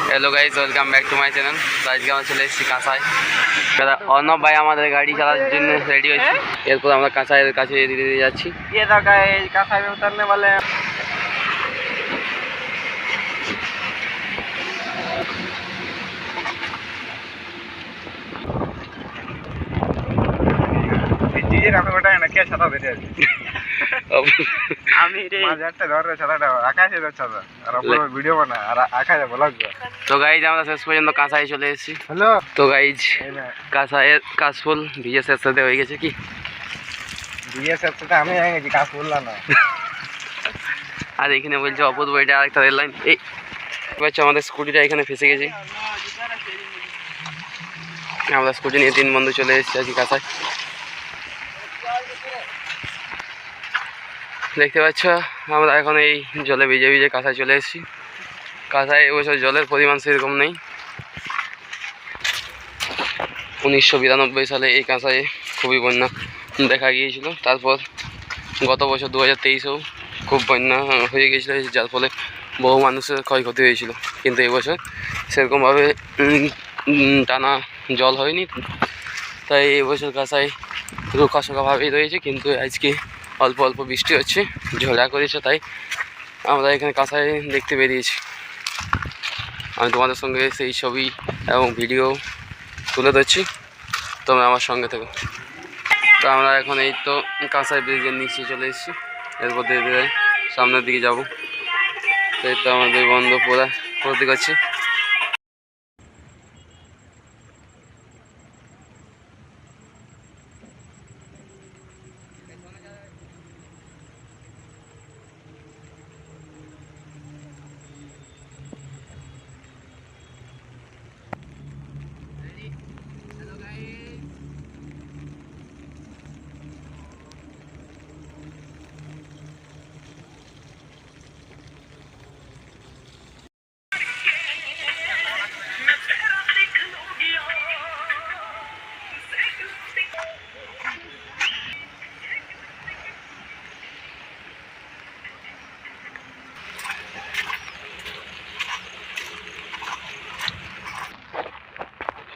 Hello guys, welcome back to my channel. तो आज के আমরা চলে এসেছি কাঁসাই। অর্ণব ভাই আমাদের গাড়ি চালানোর জন্য রেডি হয়েছে। এরপর আমরা কাঁসাইয়ের কাছে ধীরে ধীরে যাচ্ছি। ये तो गाइस कांसाई में उतरने वाले हैं। ये काफी बड़ा है ना, क्या छाता दे रहे আমি রে মাঝারটা ধরে ছাতাটা আকাশে যাচ্ছে আর পুরো ভিডিও বানা আর আকাশে ব্লগ। তো গাইজ আমরা শেষ পর্যন্ত কাঁসাই চলে এসেছি। হ্যালো তো গাইজ কাঁসাইয়ের কাশফুল ভিএসের সাথে হয়ে গেছে কি ভিএসের সাথে আমি হয়ে গেছি কাশফুল না। আর এখানে বলছে অপূর্ব এটা আরেকটা রেল লাইন। এই বাচ্চা আমাদের স্কুটিটা এখানে ফেসে গেছে। আমরা স্কুটি নিয়ে 3 বন্ধু চলে এসেছি আজকে কাঁসাই। দেখতে পাচ্ছ আমরা এখন এই জলে ভিজে ভিজে কাঁসাই চলে এসেছি। কাঁসাই এবছর জলের পরিমাণ সেরকম নেই। 1992 সালে এই কাঁসাইয়ে খুবই বন্যা দেখা গিয়েছিল। তারপর গত বছর 2023-এও খুব বন্যা হয়ে গিয়েছিল, যার ফলে বহু মানুষের ক্ষয়ক্ষতি হয়েছিল। কিন্তু এবছর সেরকমভাবে টানা জল হয়নি, তাই এবছর কাঁসাই রুখাসোখাভাবেই রয়েছে। কিন্তু আজকে অল্প অল্প বৃষ্টি হচ্ছে, ঝড়া করেছে, তাই আমরা এখানে কাঁসাই দেখতে বেরিয়েছি। আমি তোমাদের সঙ্গে সেই ছবি এবং ভিডিও তুলে ধরছি, তোমরা আমার সঙ্গে থেকো। তো আমরা এখন এই তো কাঁসাই ব্রিজের নিচে চলে এসেছি। এরপর ধীরে ধীরে সামনের দিকে যাব। এই তো আমাদের বন্ধ পুরা করতে করছি।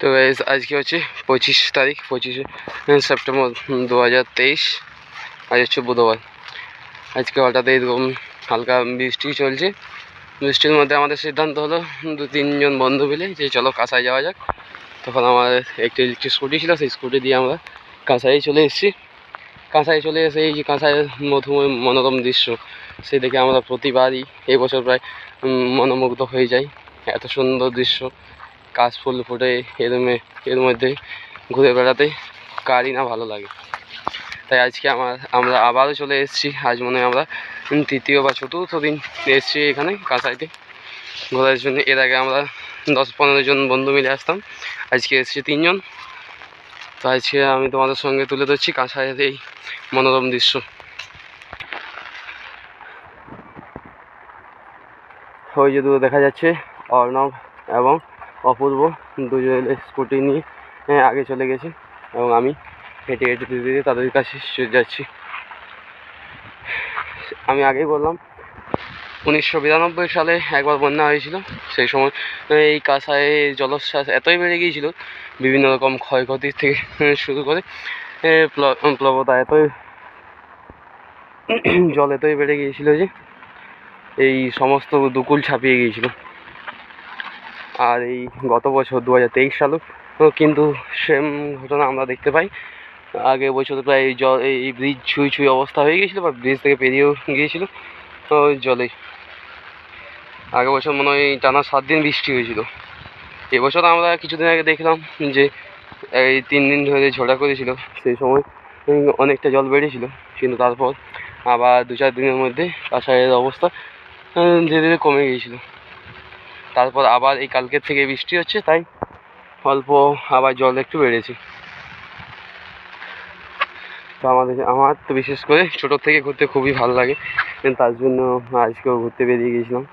তো আজকে হচ্ছে 25 তারিখ, 25 সেপ্টেম্বর 2023। আজ হচ্ছে বুধবার। আজকে হঠাৎ এরকম হালকা বৃষ্টি চলছে। বৃষ্টির মধ্যে আমাদের সিদ্ধান্ত হলো 2-3 জন বন্ধু মিলে যে চলো কাঁসাই যাওয়া যাক। তখন আমাদের একটি ইলেকট্রিক স্কুটি ছিল, সেই স্কুটি দিয়ে আমরা কাঁসাই চলে এসেছি। কাঁসাই চলে এসে এই যে কাঁসাইয়ের মধুময় মনোরম দৃশ্য, সেই দেখে আমরা প্রতিবারই এই বছর প্রায় মনোমুগ্ধ হয়ে যাই। এত সুন্দর দৃশ্য, কাশফুল ফুটে এর মধ্যে ঘুরে বেড়াতে কারই না ভালো লাগে। তাই আজকে আমরা আবারও চলে এসেছি। আজ মনে হয় আমরা 3য় বা 4র্থ দিন এসেছি এখানে কাঁসাইতে ঘোরার জন্য। এর আগে আমরা 10-15 জন বন্ধু মিলে আসতাম, আজকে এসেছি 3 জন। তো আজকে আমি তোমাদের সঙ্গে তুলে ধরছি কাঁসাইয়ের এই মনোরম দৃশ্য। ওই যে দূরে দেখা যাচ্ছে অর্ণব এবং অপূর্ব দুজনে স্কুটি নিয়ে আগে চলে গেছে এবং আমি হেঁটে হেঁটে ধীরে ধীরে তাদের কাছে যাচ্ছি। আমি আগেই বললাম 1992 সালে একবার বন্যা হয়েছিল। সেই সময় এই কাঁসাইয়ে জলোচ্ছ্বাস এতই বেড়ে গিয়েছিল, বিভিন্ন রকম ক্ষয়ক্ষতির থেকে শুরু করে প্লবতা এতই জল এতই বেড়ে গিয়েছিল যে এই সমস্ত দুকুল ছাপিয়ে গিয়েছিল। আর এই গত বছর 2023 সালেও কিন্তু সেম ঘটনা আমরা দেখতে পাই। আগে বছর প্রায় এই ব্রিজ ছুঁই ছুঁই অবস্থা হয়ে গিয়েছিলো, বা ব্রিজ থেকে পেরিয়েও গিয়েছিলো তো জলে। আগের বছর মনে হয় টানা 7 দিন বৃষ্টি হয়েছিল। এবছর আমরা কিছুদিন আগে দেখলাম যে এই 3 দিন ধরে ঝড়া করেছিল, সেই সময় অনেকটা জল বেড়েছিল। কিন্তু তারপর আবার 2-4 দিনের মধ্যে কাঁসাইয়ের অবস্থা ধীরে ধীরে কমে গিয়েছিল। তারপর আবার এই কালকের থেকে বৃষ্টি হচ্ছে, তাই অল্প আবার জল একটু বেড়েছে। তো আমার তো বিশেষ করে ছোটোর থেকে ঘুরতে খুবই ভালো লাগে, তার জন্য আজকেও ঘুরতে বেরিয়ে গিয়েছিলাম।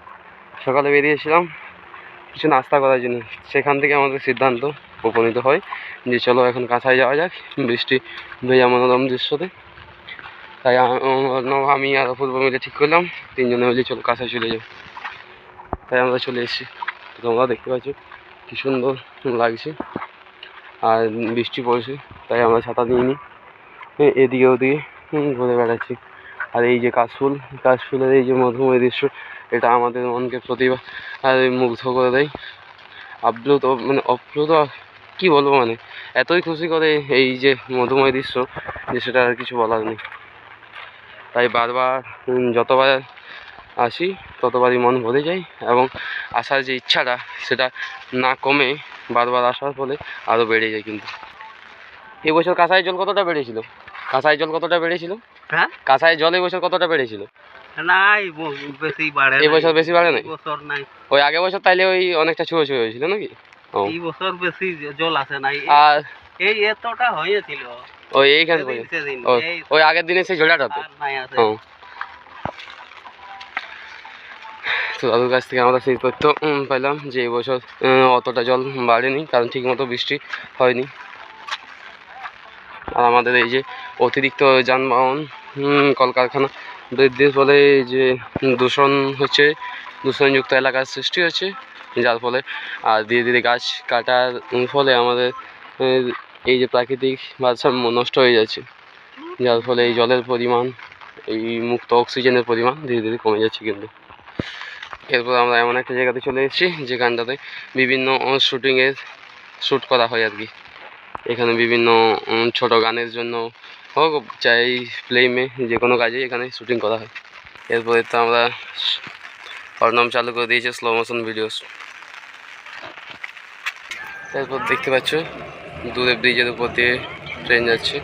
সকালে বেরিয়েছিলাম কিছু নাস্তা করার জন্য। সেখান থেকে আমাদের সিদ্ধান্ত উপনীত হয় যে চলো এখন কাঁসাই যাওয়া যাক বৃষ্টি ভেজা মনোরম দৃশ্যতে। তাই আমি আর অপূর্ব মিলে ঠিক করলাম 3 জনে মিলে চলো কাঁসাই চলে যাও। তাই আমরা চলে এসেছি। তো তোমরা দেখতে পাচ্ছ কী সুন্দর লাগছে। আর বৃষ্টি পড়ছে তাই আমরা ছাতা নিইনি, এদিকে ওদিকে ঘুরে বেড়াচ্ছি। আর এই যে কাশফুলের এই যে মধুময় দৃশ্য, এটা আমাদের মনকে প্রতিভা আর মুগ্ধ করে দেয়, আপ্লুত মানে অপ্লুত কী বলবো, মানে এতই খুশি করে এই যে মধুময় দৃশ্য যে সেটা আর কিছু বলার নেই। তাই বারবার যতবার আসি ততবারই মন ভরে যায়, এবং আসার যে ইচ্ছাটা সেটা না কমে বারবার আসার ফলে আরও বেড়ে যায়। কিন্তু এবছর কাঁসাই জল কতটা বেড়েছিল? হ্যাঁ, কাঁসাই জল এবছর কতটা বেড়েছিল? নাই বেশি বাড়ে, এবছর বেশি বাড়ে নাই? বছর নাই, ওই আগের বছর তাইলে ওই অনেকটা ছুঁয়ো হয়েছিল নাকি? ও, এই বছর বেশি জল আসে নাই। আর এই এতটা হয়েছিল ওই এইখানে ওই আগের দিনে সেই ঝোড়াটাতে। ও, তো দাদুর কাছ থেকে আমরা সেই তথ্য পেলাম যে এবছর অতটা জল বাড়েনি, কারণ ঠিকমতো বৃষ্টি হয়নি। আর আমাদের এই যে অতিরিক্ত যানবাহন, কলকারখানা বৃদ্ধির ফলে যে দূষণযুক্ত এলাকার সৃষ্টি হচ্ছে, যার ফলে আর ধীরে ধীরে গাছ কাটার ফলে আমাদের এই যে প্রাকৃতিক ভারসাম্য নষ্ট হয়ে যাচ্ছে, যার ফলে এই জলের পরিমাণ, এই মুক্ত অক্সিজেনের পরিমাণ ধীরে ধীরে কমে যাচ্ছে। কিন্তু এরপর আমরা এমন একটা জায়গাতে চলে এসেছি যেখানটাতে বিভিন্ন শ্যুট করা হয় আর কি। এখানে বিভিন্ন ছোট গানের জন্য হোক, চাই ফিল্মে, যে কোনো কাজেই এখানে শ্যুটিং করা হয়। এরপরে তো আমরা অর্ণব চালু করে দিয়েছে স্লো মোশন ভিডিওস। এরপর দেখতে পাচ্ছ দূরে ব্রিজের উপর দিয়ে ট্রেন যাচ্ছে।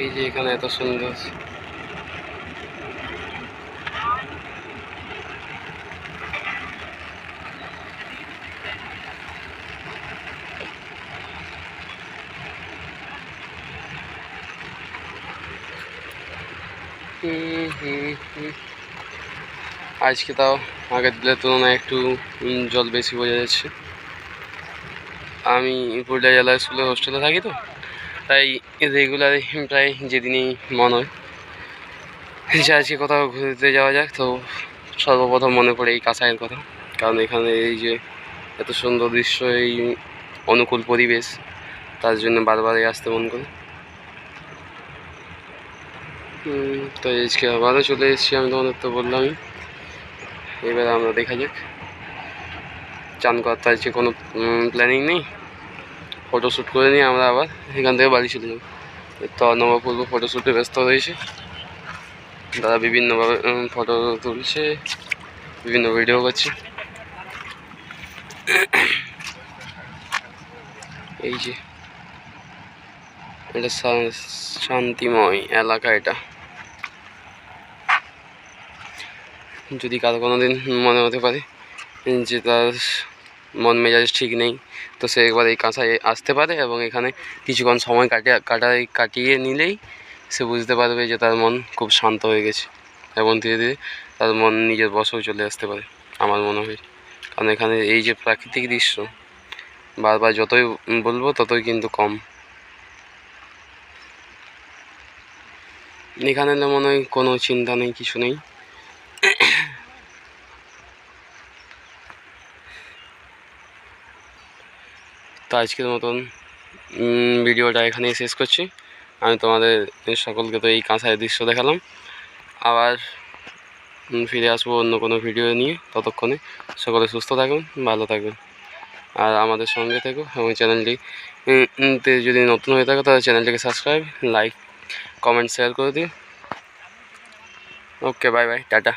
এই যে এখানে এত সুন্দর আজকে তাও আগের দিনের তুলনায় একটু জল বেশি বোঝা যাচ্ছে। আমি পুরুলিয়া জেলা স্কুলে হোস্টেলে থাকি, তো তাই রেগুলারই প্রায় যেদিনই মন হয় যে আজকে কোথাও ঘুরতে যাওয়া যাক, তো সর্বপ্রথম মনে পড়ে এই কাঁসাইয়ের কথা। কারণ এখানে এই যে এত সুন্দর দৃশ্য, এই অনুকূল পরিবেশ, তার জন্য বারবারই আসতে মন করে। তো আজকে আবারও চলে এসেছি, আমি তোমাদের তো বললামই। এবার আমরা দেখা যাক, চান করার তো আজকে কোনো প্ল্যানিং নেই, ফটোশ্যুট করে নিয়ে আমরা আবার এখান থেকে বাড়ি চলে যাব। তো নবপূর্ব ফটোশ্যুটে ব্যস্ত রয়েছে, তারা বিভিন্নভাবে ফটো তুলছে, বিভিন্ন ভিডিও করছে। এই যে এটা শান্তিময় এলাকা, এটা যদি কারো কোনো দিন মনে হতে পারে যে তার মন মেজাজ ঠিক নেই, তো সে একবার এই কাঁসায় আসতে পারে এবং এখানে কিছুক্ষণ সময় কাটিয়ে নিলেই সে বুঝতে পারবে যে তার মন খুব শান্ত হয়ে গেছে, এবং ধীরে ধীরে তার মন নিজের বশেও চলে আসতে পারে আমার মনে হয়। কারণ এখানে এই যে প্রাকৃতিক দৃশ্য, বারবার যতই বলবো ততই কিন্তু কম। এখানে মনে হয় কোনো চিন্তা নেই, কিছু নেই। তো আজকের মতন ভিডিওটা এখানেই শেষ করছি। আমি তোমাদের সকলকে তো এই কাঁসাইয়ের দৃশ্য দেখালাম, আবার ফিরে আসবো অন্য কোনো ভিডিও নিয়ে। ততক্ষণে সকলে সুস্থ থাকুন, ভালো থাকবেন, আর আমাদের সঙ্গে থেকো, এবং চ্যানেলটি যদি নতুন হয়ে থাকে তাহলে চ্যানেলটিকে সাবস্ক্রাইব, লাইক, কমেন্ট, শেয়ার করে দিও। ওকে, বাই বাই, টাটা।